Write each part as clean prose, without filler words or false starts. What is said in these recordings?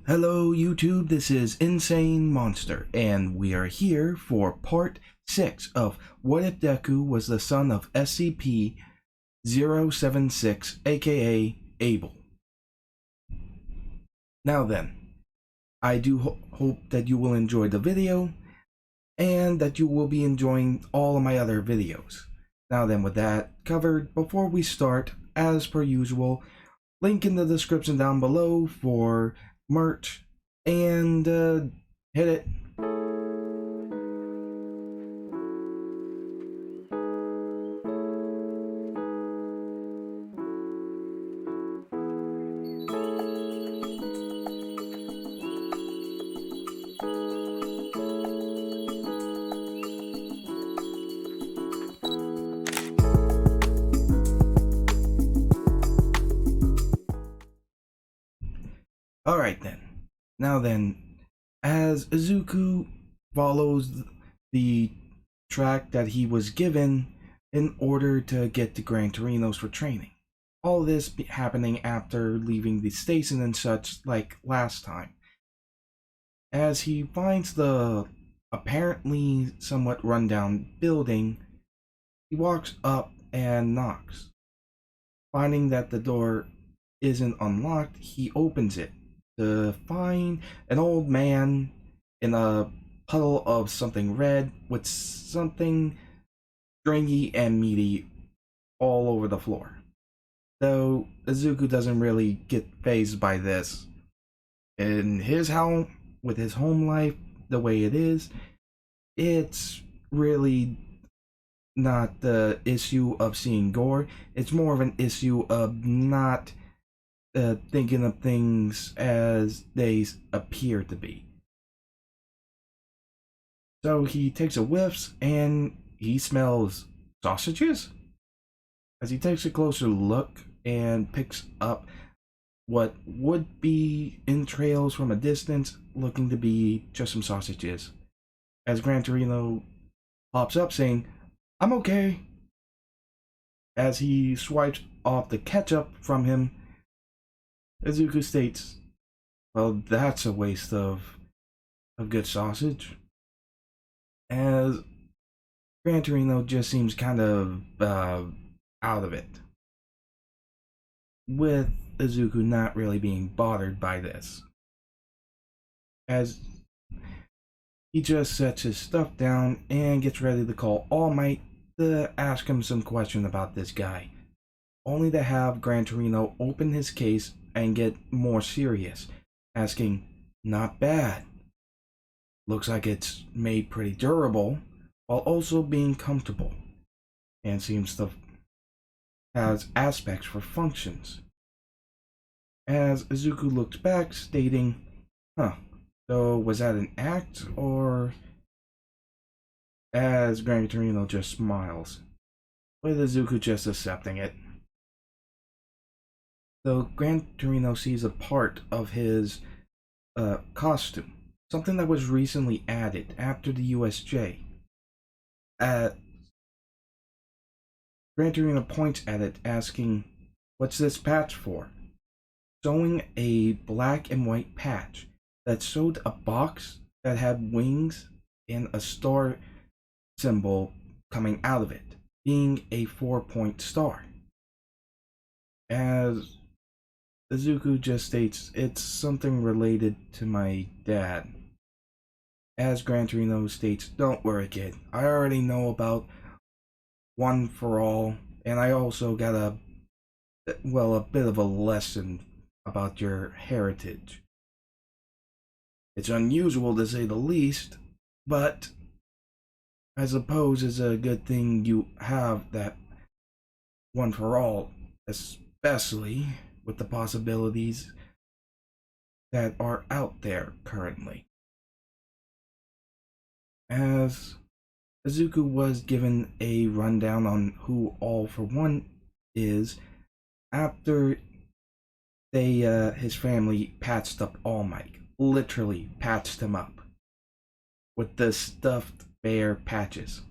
Hello YouTube, this is Insane Monster, and we are here for part 6 of What If Deku was the son of SCP-076, aka Abel. Now then, I do hope that you will enjoy the video, and that you will be enjoying all of my other videos. Now then, with that covered, before we start, as per usual, link in the description down below for merch, and hit it. Alright then. Now then, as Izuku follows the track that he was given in order to get to Gran Torino for training. All this happening after leaving the station and such like last time. As he finds the apparently somewhat rundown building, he walks up and knocks. Finding that the door isn't unlocked, he opens it to find an old man in a puddle of something red with something stringy and meaty all over the floor. Though Izuku doesn't really get fazed by this. In his home, with his home life the way it is, it's really not the issue of seeing gore. It's more of an issue of not thinking of things as they appear to be. So he takes a whiff and he smells sausages. As he takes a closer look and picks up what would be entrails from a distance, looking to be just some sausages. As Gran Torino pops up saying, "I'm okay." As he swipes off the ketchup from him, Izuku states, "Well, that's a waste of good sausage." As Gran Torino just seems kind of out of it, with Izuku not really being bothered by this. As he just sets his stuff down and gets ready to call All Might to ask him some question about this guy, only to have Gran Torino open his case and get more serious, asking, "Not bad. Looks like it's made pretty durable, while also being comfortable, and seems to has aspects for functions." As Izuku looks back, stating, so was that an act, or..." As Gran Torino just smiles, with Izuku just accepting it. Though Gran Torino sees a part of his costume, something that was recently added after the USJ. Gran Torino points at it, asking, "What's this patch for?" Showing a black and white patch that showed a box that had wings and a star symbol coming out of it, being a 4-point star. As Izuku just states, "It's something related to my dad." As Gran Torino states, "Don't worry, kid. I already know about One for All, and I also got a bit of a lesson about your heritage. It's unusual to say the least, but I suppose it's a good thing you have that One for All, especially with the possibilities that are out there currently." As Izuku was given a rundown on who All for One is after his family patched up All Might, literally patched him up with the stuffed bear patches.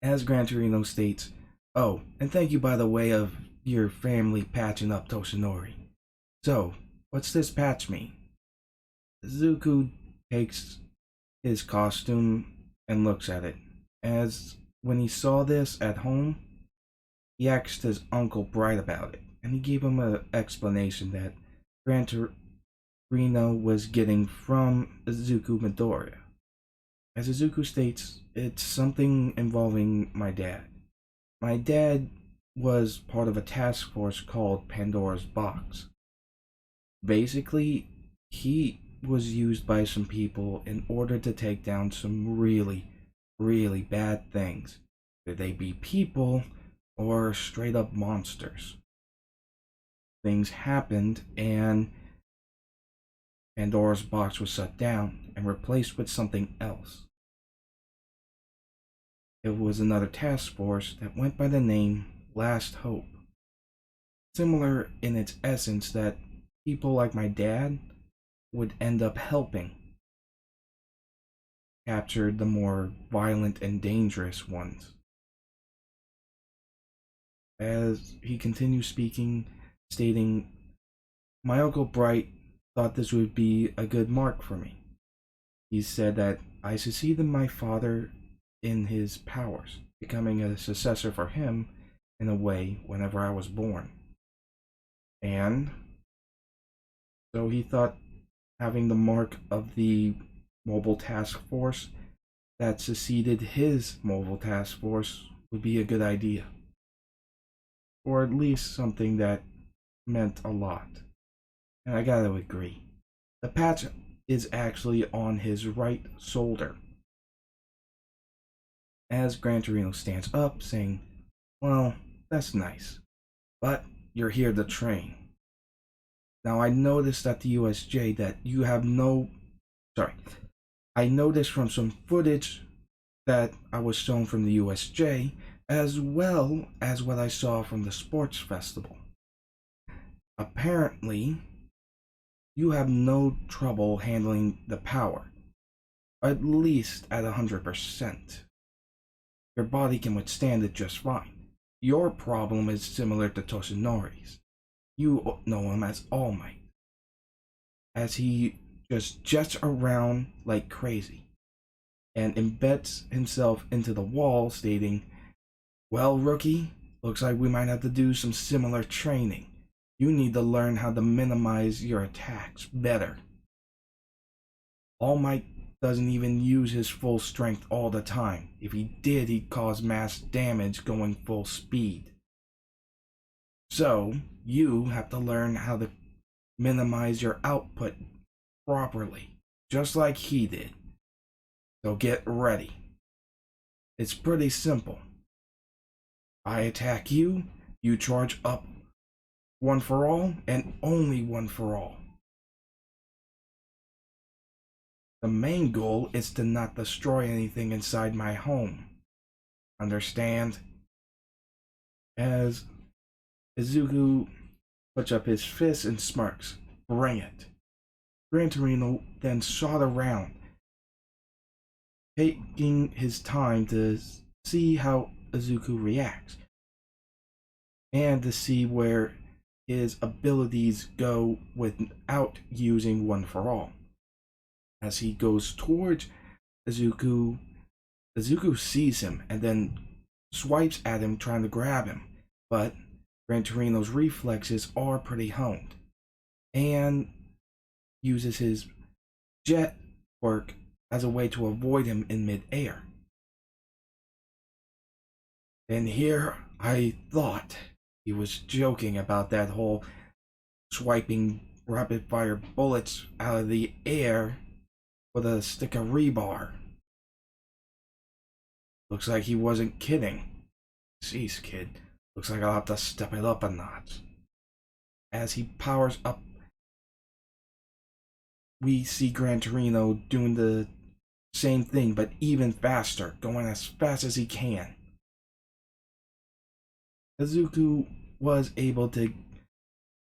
As Gran Torino states, "Oh, and thank you by the way of your family patching up Toshinori. So, What's this patch mean? Izuku takes his costume and looks at it. As when he saw this at home, he asked his uncle Bright about it, and he gave him an explanation that Gran Torino was getting from Izuku Midoriya. As Izuku states, it's something involving my dad. My dad was part of a task force called Pandora's Box. Basically, he was used by some people in order to take down some really, really bad things. Whether they be people or straight up monsters. Things happened and Pandora's box was shut down and replaced with something else. It was another task force that went by the name Last Hope. Similar in its essence that people like my dad would end up helping capture the more violent and dangerous ones. As he continues speaking, stating, my Uncle Bright thought this would be a good mark for me. He said that I succeeded my father in his powers, becoming a successor for him in a way whenever I was born. And so he thought having the mark of the mobile task force that succeeded his mobile task force would be a good idea. Or at least something that meant a lot. And I gotta agree. The patch is actually on his right shoulder. As Gran Torino stands up, saying, well, that's nice, but you're here to train. Now I noticed at the USJ that you have I noticed from some footage that I was shown from the USJ, as well as what I saw from the sports festival. Apparently, you have no trouble handling the power, at least at 100%. Your body can withstand it just fine. Your problem is similar to Toshinori's. You know him as All Might, as he just jets around like crazy and embeds himself into the wall, stating, well, rookie, looks like we might have to do some similar training. You need to learn how to minimize your attacks better. All Might doesn't even use his full strength all the time. If he did, he'd cause mass damage going full speed. So, you have to learn how to minimize your output properly, just like he did. So get ready. It's pretty simple. I attack you, you charge up one for all, and only one for all. The main goal is to not destroy anything inside my home. Understand? As Izuku puts up his fist and smirks. Bring it. Gran Torino then shot around, taking his time to see how Izuku reacts, and to see where his abilities go without using one for all. As he goes towards Izuku, Izuku sees him and then swipes at him trying to grab him, but Gran Torino's reflexes are pretty honed and uses his jet work as a way to avoid him in mid-air. And here I thought he was joking about that whole swiping rapid fire bullets out of the air with a stick of rebar. Looks like he wasn't kidding. Jeez, kid. Looks like I'll have to step it up a notch. As he powers up, we see Gran Torino doing the same thing, but even faster, going as fast as he can. Izuku was able to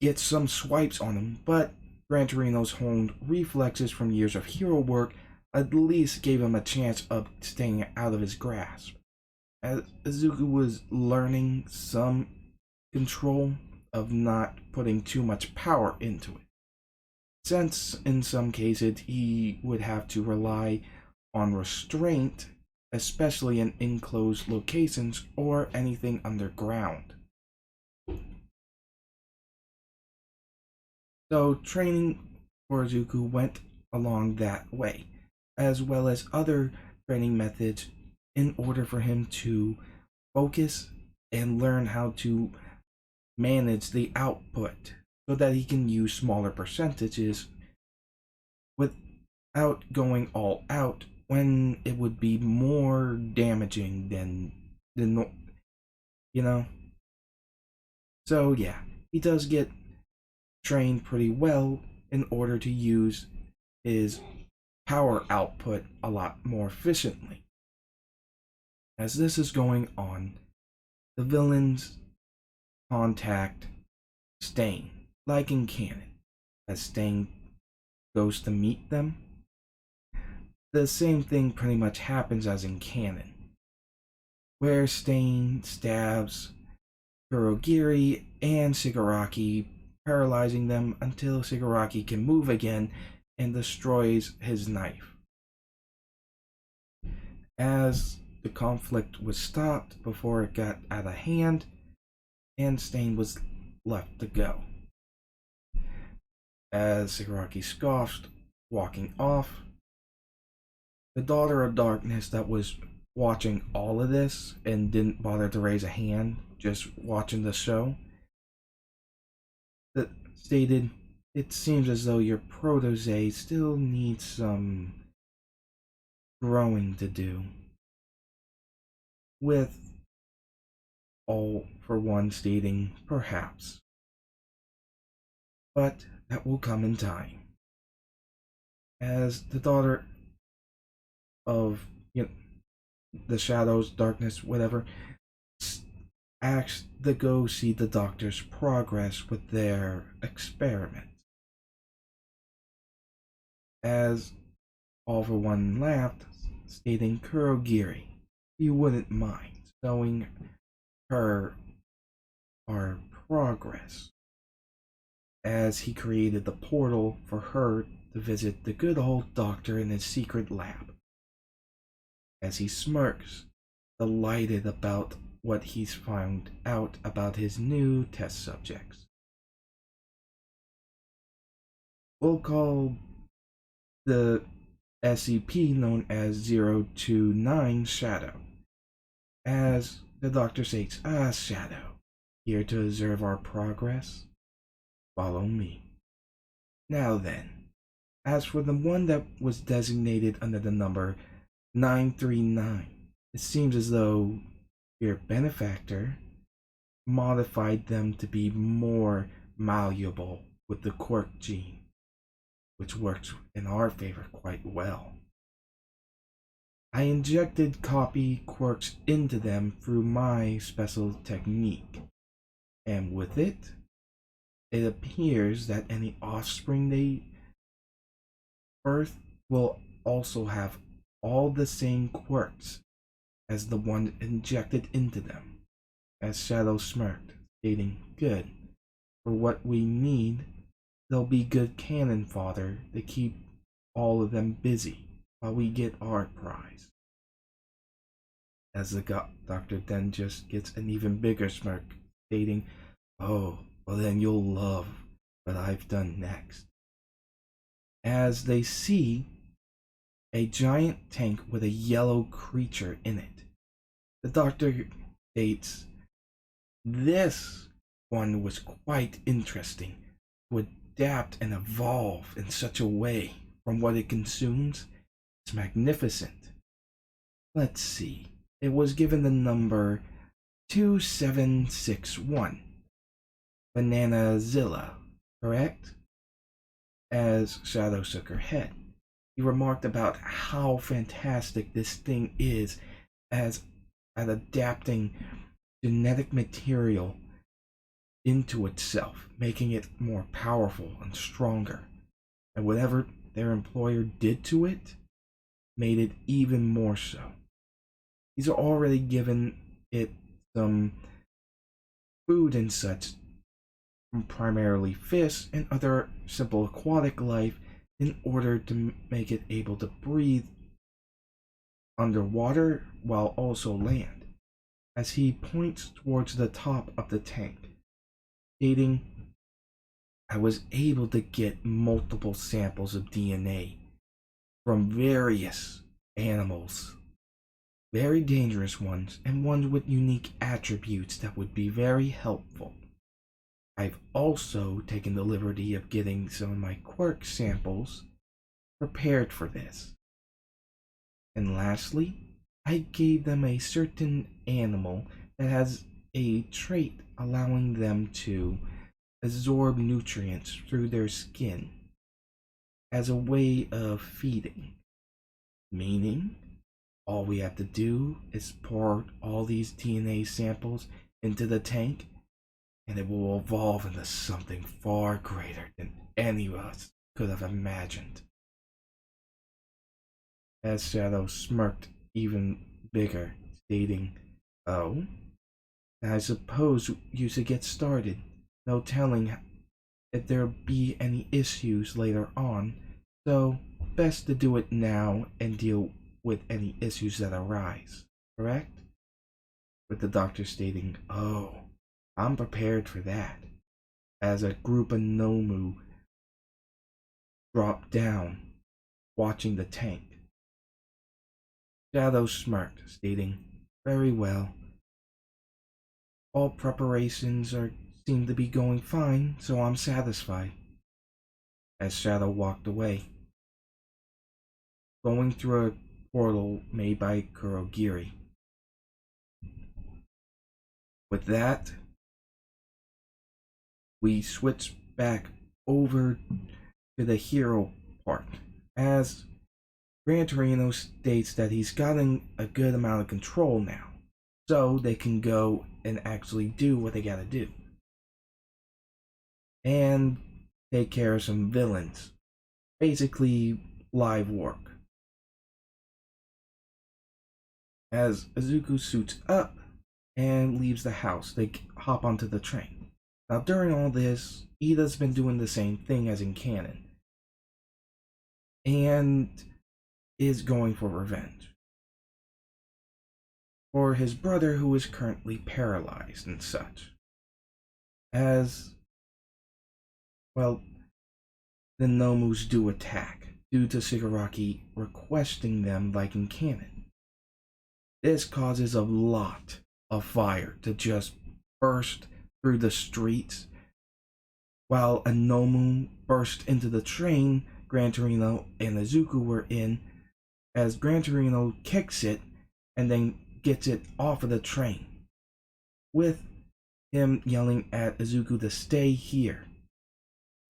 get some swipes on him, but Gran Torino's honed reflexes from years of hero work at least gave him a chance of staying out of his grasp. As Izuku was learning some control of not putting too much power into it. since in some cases he would have to rely on restraint, especially in enclosed locations or anything underground. So training for Izuku went along that way, as well as other training methods in order for him to focus and learn how to manage the output so that he can use smaller percentages without going all out when it would be more damaging than you know. So yeah, he does get trained pretty well in order to use his power output a lot more efficiently. As this is going on, the villains contact Stain, like in canon. As Stain goes to meet them, the same thing pretty much happens as in canon, where Stain stabs Kurogiri and Shigaraki, paralyzing them until Shigaraki can move again and destroys his knife. As the conflict was stopped before it got out of hand, and Stain was left to go. As Shigaraki scoffed, walking off, the Daughter of Darkness that was watching all of this and didn't bother to raise a hand, just watching the show, that stated, "It seems as though your protege still needs some growing to do," with All for One stating, "Perhaps. But that will come in time." As the Daughter of the Shadows, Darkness, whatever, asked to go see the doctor's progress with their experiment. As All for One laughed, stating, "Kurogiri, you wouldn't mind showing her our progress," as he created the portal for her to visit the good old doctor in his secret lab. As he smirks, delighted about what he's found out about his new test subjects. We'll call the SCP known as 029 Shadow, as the doctor states, "Ah, Shadow, here to observe our progress? Follow me." Now then, as for the one that was designated under the number 939, it seems as though your benefactor modified them to be more malleable with the quirk gene, which works in our favor quite well. I injected copy quirks into them through my special technique, and with it, it appears that any offspring they birth will also have all the same quirks as the one injected into them. As Shadow smirked, stating, "Good. For what we need, they'll be good cannon fodder to keep all of them busy while we get our prize." As the doctor then just gets an even bigger smirk, stating, "Oh, well then you'll love what I've done next." As they see a giant tank with a yellow creature in it, the doctor states, "This one was quite interesting to adapt and evolve in such a way from what it consumes. It's magnificent. Let's see. It was given the number 2761. Bananazilla, correct?" As Shadow shook her head, he remarked about how fantastic this thing is as at adapting genetic material into itself, making it more powerful and stronger. And whatever their employer did to it made it even more so. He's already given it some food and such from primarily fish and other simple aquatic life in order to make it able to breathe underwater while also land, as he points towards the top of the tank, stating, I was able to get multiple samples of DNA from various animals, very dangerous ones, and ones with unique attributes that would be very helpful. I've also taken the liberty of getting some of my quirk samples prepared for this. And lastly, I gave them a certain animal that has a trait allowing them to absorb nutrients through their skin as a way of feeding. Meaning, all we have to do is pour all these DNA samples into the tank, and it will evolve into something far greater than any of us could have imagined. As Shadow smirked even bigger, stating, Oh, I suppose you should get started. No telling if there'll be any issues later on, so best to do it now and deal with any issues that arise, correct? With the doctor stating, Oh, I'm prepared for that, as a group of Nomu dropped down, watching the tank. Shadow smirked, stating, Very well. All preparations seem to be going fine, so I'm satisfied. As Shadow walked away, going through a portal made by Kurogiri. With that, we switch back over to the hero part, as Gran Torino states that he's gotten a good amount of control now, so they can go and actually do what they gotta do. And take care of some villains. Basically, live work. As Izuku suits up and leaves the house, they hop onto the train. Now, during all this, Ida's been doing the same thing as in canon, and is going for revenge for his brother, who is currently paralyzed and such. As well, the Nomus do attack due to Shigaraki requesting them like in canon. This causes a lot of fire to just burst through the streets, while a Nomu burst into the train Gran Torino and Izuku were in, as Gran Torino kicks it and then gets it off of the train, with him yelling at Izuku to stay here.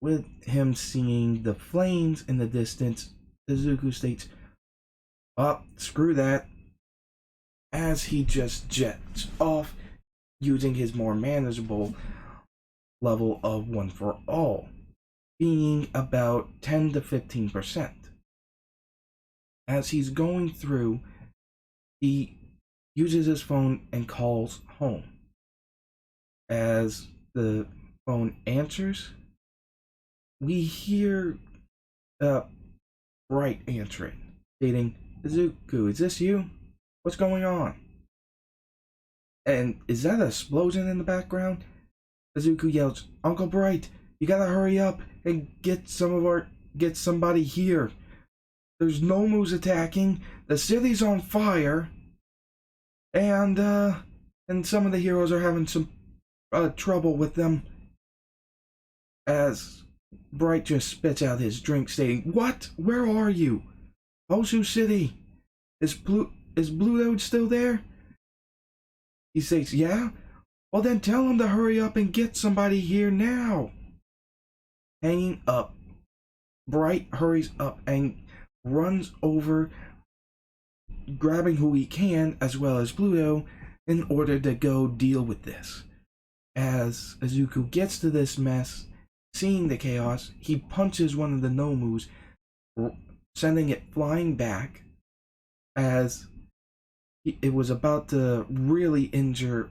With him seeing the flames in the distance, Izuku states, Oh, screw that, as he just jets off using his more manageable level of One for All, being about 10 to 15%. As he's going through, he uses his phone and calls home. As the phone answers, we hear Bright answering, stating, Izuku, is this you? What's going on? And is that an explosion in the background? Izuku yells, Uncle Bright, you gotta hurry up and get somebody here. There's Nomus attacking, the city's on fire, and some of the heroes are having some trouble with them. As Bright just spits out his drink, stating, What? Where are you? Hoshu City. Is Blue Toad still there? He says, Yeah? Well then tell him to hurry up and get somebody here now. Hanging up, Bright hurries up and runs over, grabbing who he can, as well as Bluto, in order to go deal with this. As Izuku gets to this mess, seeing the chaos, he punches one of the Nomus, sending it flying back, as it was about to really injure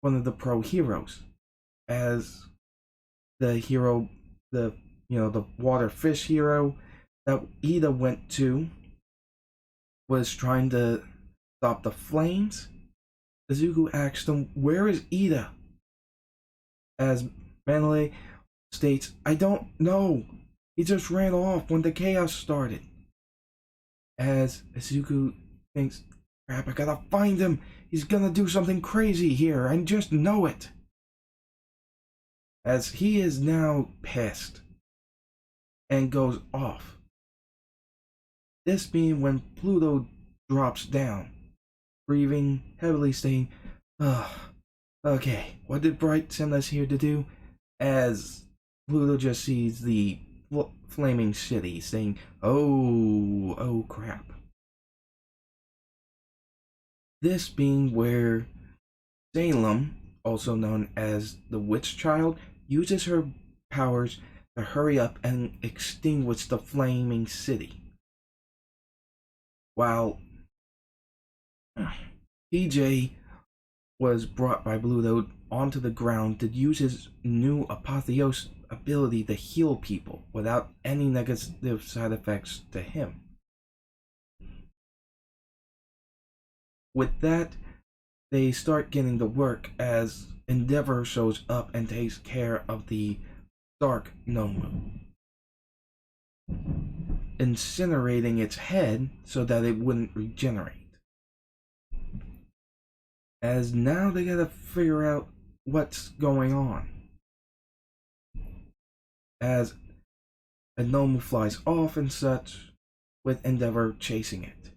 one of the pro heroes. As the hero, the the water fish hero that Ida went to, was trying to stop the flames, Izuku asked him, "Where is Ida?" As Manley states, "I don't know. He just ran off when the chaos started." As Izuku thinks, "Crap, I gotta find him. He's gonna do something crazy here. I just know it." As he is now pissed and goes off. This being when Pluto drops down, breathing heavily, saying, "Ugh, okay, what did Bright send us here to do?" As Pluto just sees the flaming city, saying, oh crap. This being where Salem, also known as the Witch Child, uses her powers to hurry up and extinguish the flaming city. While TJ was brought by Pluto onto the ground to use his new Apotheos ability to heal people without any negative side effects to him. With that, they start getting to work as Endeavor shows up and takes care of the Dark Nomu, incinerating its head so that it wouldn't regenerate. As now they gotta figure out what's going on. As a Nomu flies off and such, with Endeavor chasing it.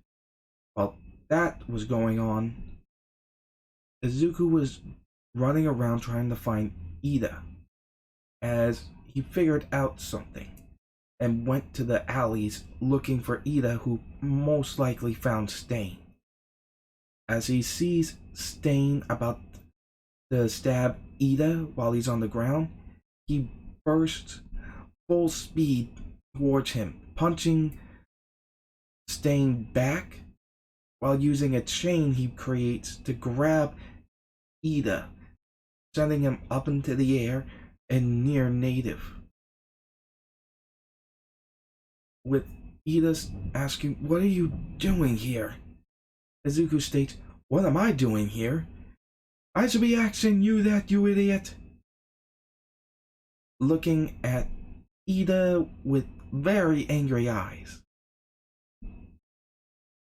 While that was going on, Izuku was running around trying to find Ida, as he figured out something and went to the alleys looking for Ida, who most likely found Stain. As he sees Stain about to stab Ida while he's on the ground, he bursts full speed towards him, punching Stain back while using a chain he creates to grab Ida, sending him up into the air and near native. With Ida asking, "What are you doing here?" Izuku states, "What am I doing here? I should be asking you that, you idiot." Looking at Ida with very angry eyes.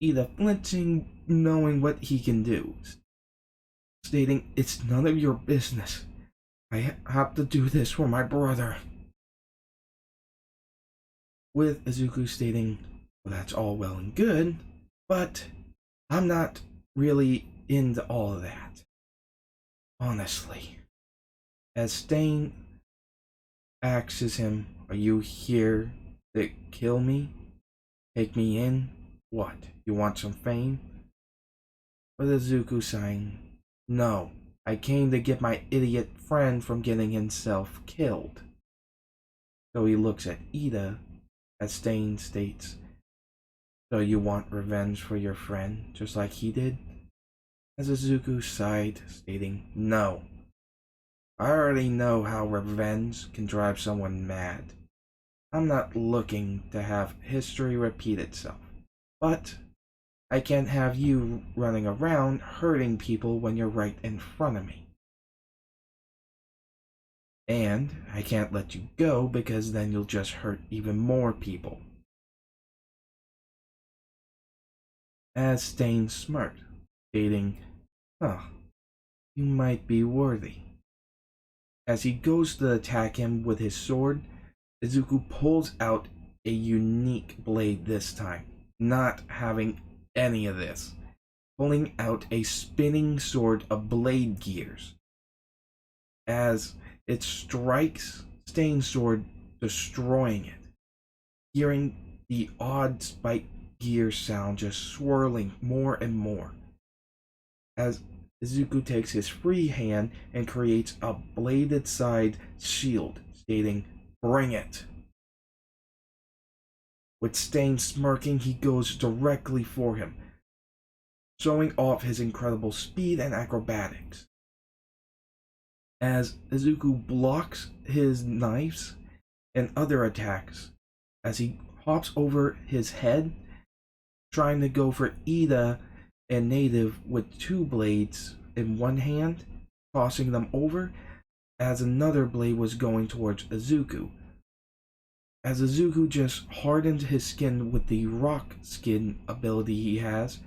Ida flinching, knowing what he can do, stating, "It's none of your business. I have to do this for my brother." With Izuku stating, "Well, that's all well and good, but I'm not really into all of that, honestly." As Stain asks him, "Are you here to kill me? Take me in? What, you want some fame?" With Izuku saying, "No, I came to get my idiot friend from getting himself killed." So he looks at Ida, as Stain states, "So you want revenge for your friend, just like he did?" As Izuku sighed, stating, "No. I already know how revenge can drive someone mad. I'm not looking to have history repeat itself. But I can't have you running around hurting people when you're right in front of me. And I can't let you go because then you'll just hurt even more people." As Stain smirked, stating, "You might be worthy." As he goes to attack him with his sword, Izuku pulls out a unique blade this time, not having any of this, pulling out a spinning sword of blade gears. As it strikes Stain's sword, destroying it, hearing the odd spike gear sound just swirling more and more. As Izuku takes his free hand and creates a bladed side shield, stating, "Bring it." With Stain smirking, he goes directly for him, showing off his incredible speed and acrobatics. as Izuku blocks his knives and other attacks as he hops over his head, trying to go for Ida and Native with two blades in one hand, tossing them over as another blade was going towards Izuku. As Izuku just hardened his skin with the rock skin ability he has,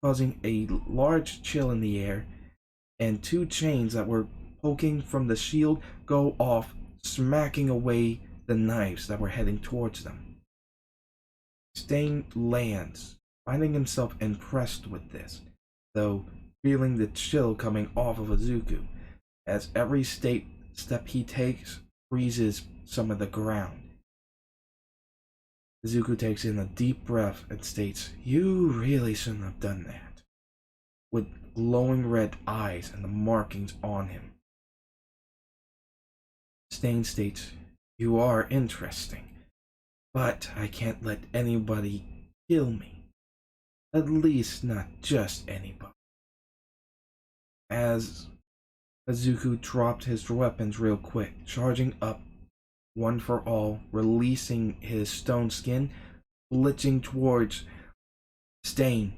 causing a large chill in the air, and two chains that were poking from the shield go off, smacking away the knives that were heading towards them. Stain lands, finding himself impressed with this, though feeling the chill coming off of Izuku, as every step he takes freezes some of the ground. Izuku takes in a deep breath and states, "You really shouldn't have done that," with glowing red eyes and the markings on him. Stain states, "You are interesting, but I can't let anybody kill me. At least not just anybody." As Izuku dropped his weapons real quick, charging up one for all, releasing his stone skin, glitching towards Stain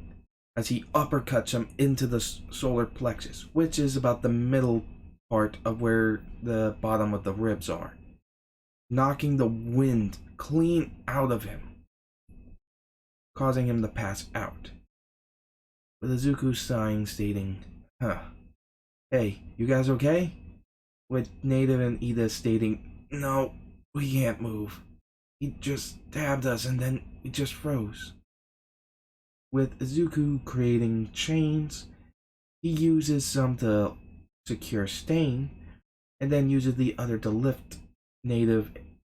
as he uppercuts him into the solar plexus, which is about the middle part of where the bottom of the ribs are, knocking the wind clean out of him, causing him to pass out. With Izuku sighing, stating, "Hey, you guys okay?" With Native and Ida stating, "No, we can't move. He just stabbed us and then we just froze." With Izuku creating chains, he uses some to secure Stain, and then uses the other to lift Native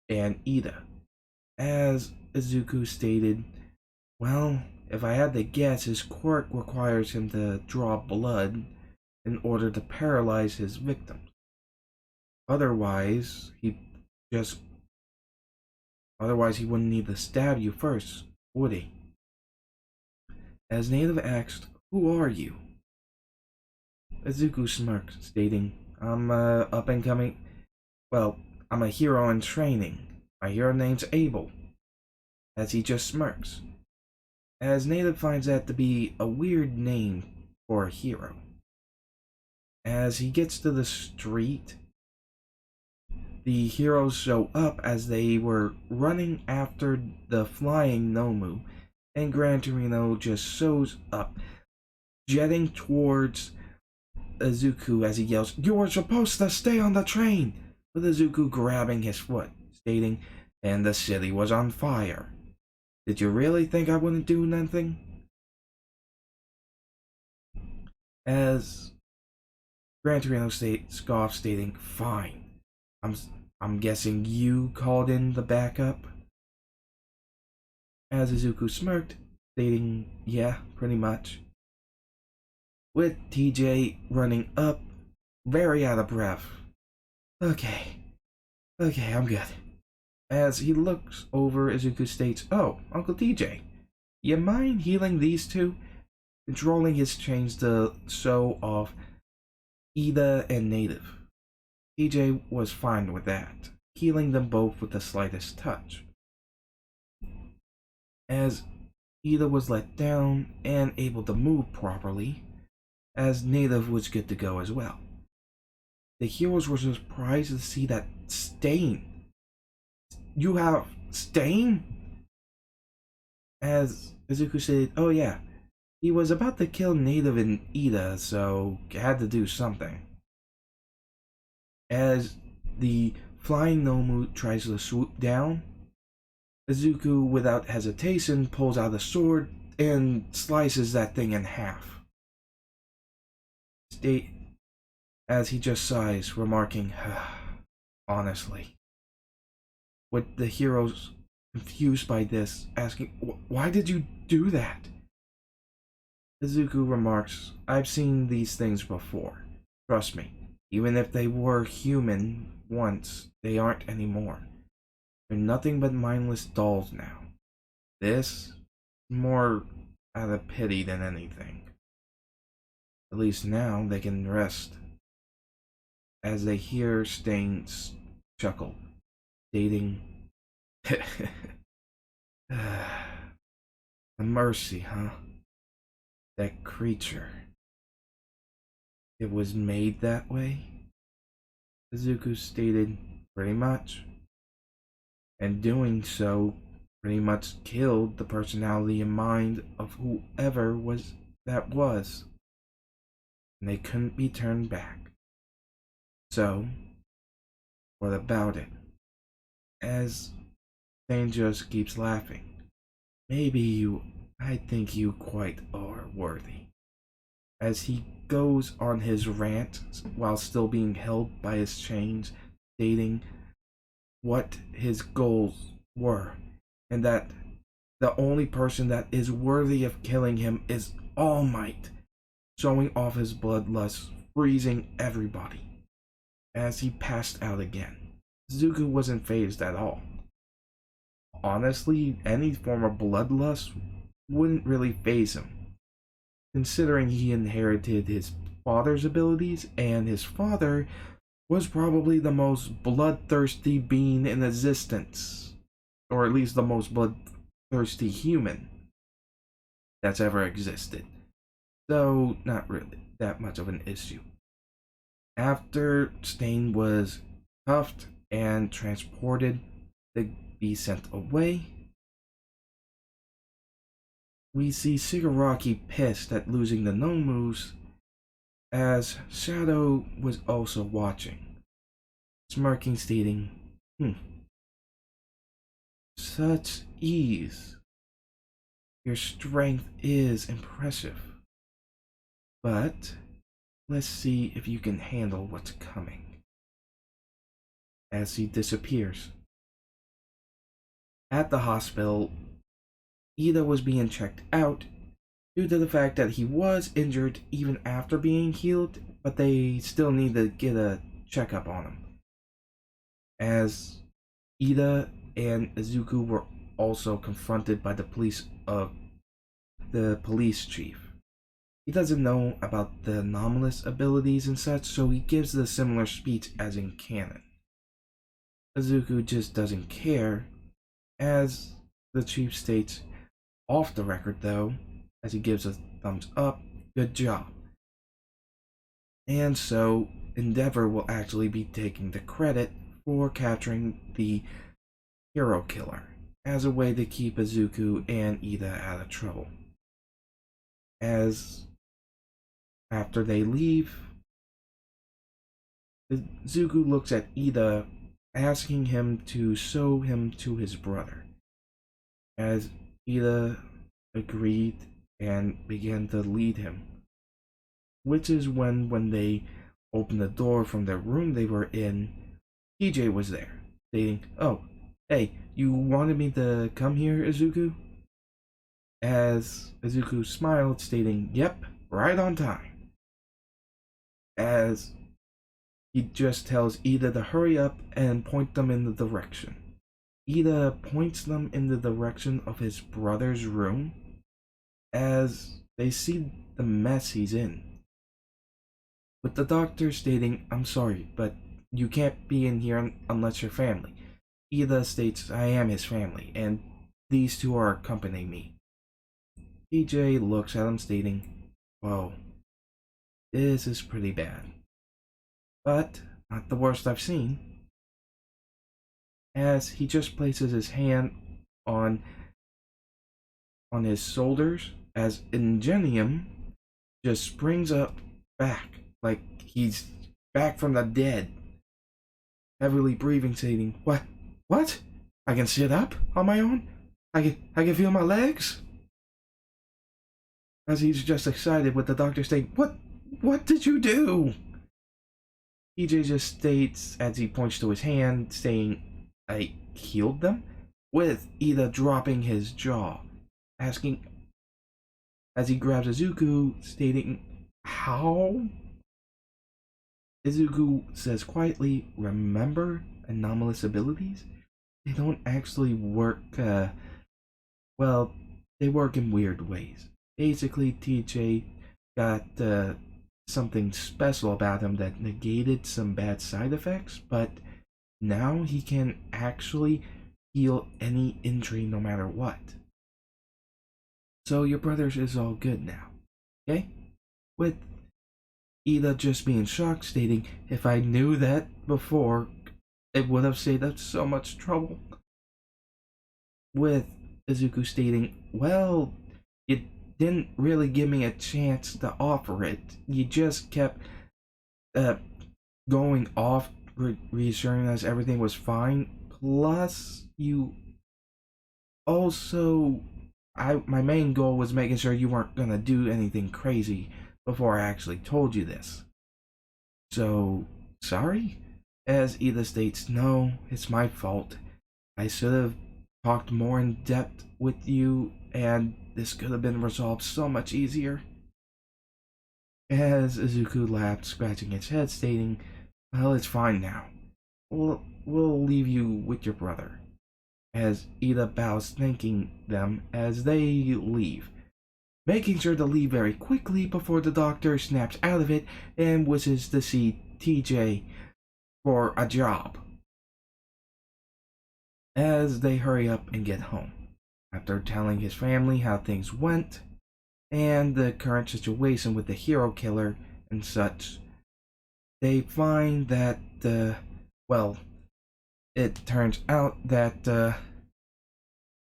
and Ida. As Izuku stated, "Well, if I had to guess, his quirk requires him to draw blood in order to paralyze his victims. Otherwise, he wouldn't need to stab you first, would he?" As Native asked, "Who are you?" Izuku smirked, stating, "I'm up and coming. Well, I'm a hero in training. My hero name's Abel." As he just smirks. As Native finds that to be a weird name for a hero. As he gets to the street, the heroes show up as they were running after the flying Nomu, and Gran Torino just shows up, jetting towards Izuku as he yells, "You were supposed to stay on the train!" with Izuku grabbing his foot, stating, "And the city was on fire. Did you really think I wouldn't do nothing?" As Gran Torino scoffs, stating, "Fine. I'm guessing you called in the backup?" As Izuku smirked, stating, "Yeah, pretty much." With TJ running up, very out of breath. Okay, I'm good." As he looks over, Izuku states, "Oh, Uncle TJ, you mind healing these two?" Controlling his chains to show off Ida and Native. TJ was fine with that, healing them both with the slightest touch. As Ida was let down and able to move properly, as Native was good to go as well. The heroes were surprised to see that Stain. "You have Stain?" As Izuku said, "Oh yeah, he was about to kill Native and Ida, so had to do something." As the flying Nomu tries to swoop down, Izuku, without hesitation, pulls out a sword and slices that thing in half. As he just sighs, remarking, "Honestly." With the heroes confused by this, asking, "Why did you do that?" Izuku remarks, "I've seen these things before. Trust me, even if they were human once, they aren't anymore. They're nothing but mindless dolls now. This, more out of pity than anything. At least now they can rest." as they hear Stain's chuckle, stating, "The mercy, huh? That creature. It was made that way?" Izuku stated, "Pretty much. And doing so pretty much killed the personality and mind of whoever that was. And they couldn't be turned back. So, what about it?" As Stain just keeps laughing. I think you quite are worthy." As he goes on his rant while still being held by his chains, stating what his goals were, and that the only person that is worthy of killing him is All Might, showing off his bloodlust, freezing everybody. As he passed out again, Zuko wasn't fazed at all. Honestly, any form of bloodlust wouldn't really faze him, considering he inherited his father's abilities, and his father was probably the most bloodthirsty being in existence, or at least the most bloodthirsty human that's ever existed. So, not really that much of an issue. After Stain was cuffed and transported to be sent away, we see Shigaraki pissed at losing the Nomus, as Shadow was also watching, smirking, stating, "Such ease. Your strength is impressive. But let's see if you can handle what's coming." As he disappears. At the hospital, Ida was being checked out due to the fact that he was injured even after being healed, but they still need to get a checkup on him. As Ida and Izuku were also confronted by the police chief. He doesn't know about the anomalous abilities and such, so he gives the similar speech as in canon. Izuku just doesn't care, as the chief states, off the record though, as he gives a thumbs up, "Good job." And so, Endeavor will actually be taking the credit for capturing the hero killer, as a way to keep Izuku and Ida out of trouble. As after they leave, Izuku looks at Ida, asking him to show him to his brother. As Ida agreed and began to lead him, which is when they opened the door from the room they were in, TJ was there, stating, "Oh, hey, you wanted me to come here, Izuku?" As Izuku smiled, stating, "Yep, right on time." As he just tells Ida to hurry up and point them in the direction. Ida points them in the direction of his brother's room, as they see the mess he's in, with the doctor stating, "I'm sorry, but you can't be in here unless you're family." Ida states, "I am his family, and these two are accompanying me." TJ looks at him, stating, "Whoa, this is pretty bad. But not the worst I've seen." As he just places his hand on his shoulders, as Ingenium just springs up back, like he's back from the dead, heavily breathing, saying, What? I can sit up on my own? I can feel my legs?" As he's just excited with the doctor saying, What did you do?" TJ just states, as he points to his hand, saying, "I healed them," with Ida dropping his jaw, asking, as he grabs Izuku, stating, "How?" Izuku says quietly, "Remember anomalous abilities? They don't actually work, well, they work in weird ways." Basically, TJ got something special about him that negated some bad side effects, but now he can actually heal any injury no matter what. So your brother's is all good now, okay? With Ida just being shocked, stating, if I knew that before, it would have saved us so much trouble. With Izuku stating, well, you didn't really give me a chance to offer it. You just kept going off, reassuring us everything was fine. Plus, you also, my main goal was making sure you weren't gonna do anything crazy before I actually told you this. So, sorry? As Ida states, no, it's my fault. I should have talked more in depth with you, and this could have been resolved so much easier. As Izuku laughed, scratching his head, stating, well, it's fine now. We'll leave you with your brother. As Ida bows, thanking them as they leave, making sure to leave very quickly before the doctor snaps out of it and wishes to see TJ for a job. As they hurry up and get home, after telling his family how things went and the current situation with the hero killer and such, they find that, well, it turns out that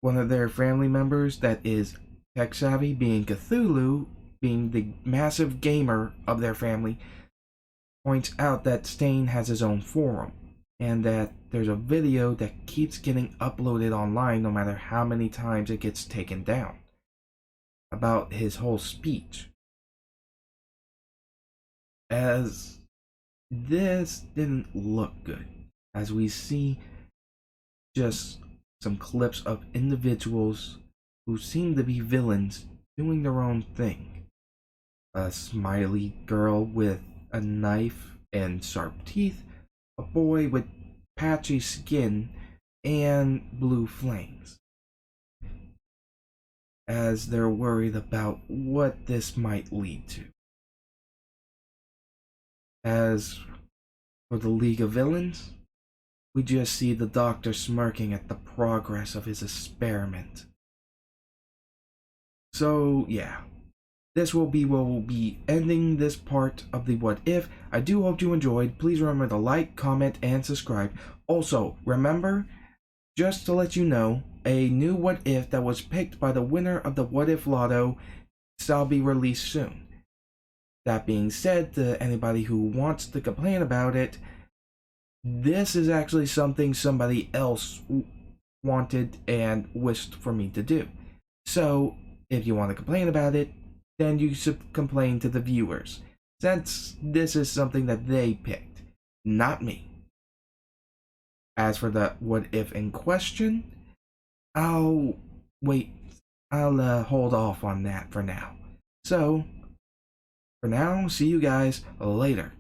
one of their family members that is tech savvy, being Cthulhu, being the massive gamer of their family, points out that Stain has his own forum, and that there's a video that keeps getting uploaded online no matter how many times it gets taken down, about his whole speech. As this didn't look good, as we see just some clips of individuals who seem to be villains doing their own thing. A smiley girl with a knife and sharp teeth, a boy with patchy skin, and blue flames. As they're worried about what this might lead to. As for the League of Villains, we just see the doctor smirking at the progress of his experiment. So, yeah. This will be where we'll be ending this part of the What If. I do hope you enjoyed. Please remember to like, comment, and subscribe. Also, remember, just to let you know, a new What If that was picked by the winner of the What If Lotto shall be released soon. That being said, to anybody who wants to complain about it, this is actually something somebody else wanted and wished for me to do. So, if you want to complain about it, then you should complain to the viewers, since this is something that they picked, not me. As for the What If in question, I'll hold off on that for now. So, for now, see you guys later.